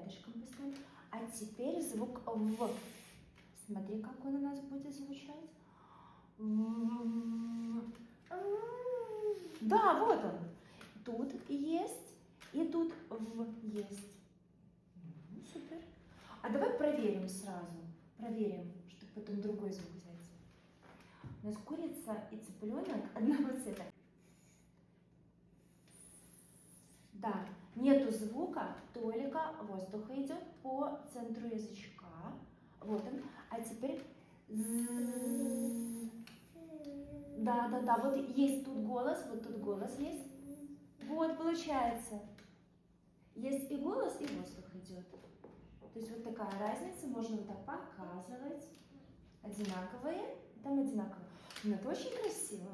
рядышком поставим. А теперь звук В. Смотри, как он у нас будет звучать. Да, вот он. Тут есть и тут В есть. Супер. А давай проверим сразу. Проверим, чтобы потом другой звук взять. У нас курица и цыпленок одного цвета. Да, нету звука, только воздух идет по центру язычка. Вот он. А теперь... Да, вот есть тут голос, вот тут голос есть. Вот, получается. Есть и голос, и воздух идет. То есть вот такая разница, можно вот так показывать. Одинаковые, там одинаковые. Но это очень красиво.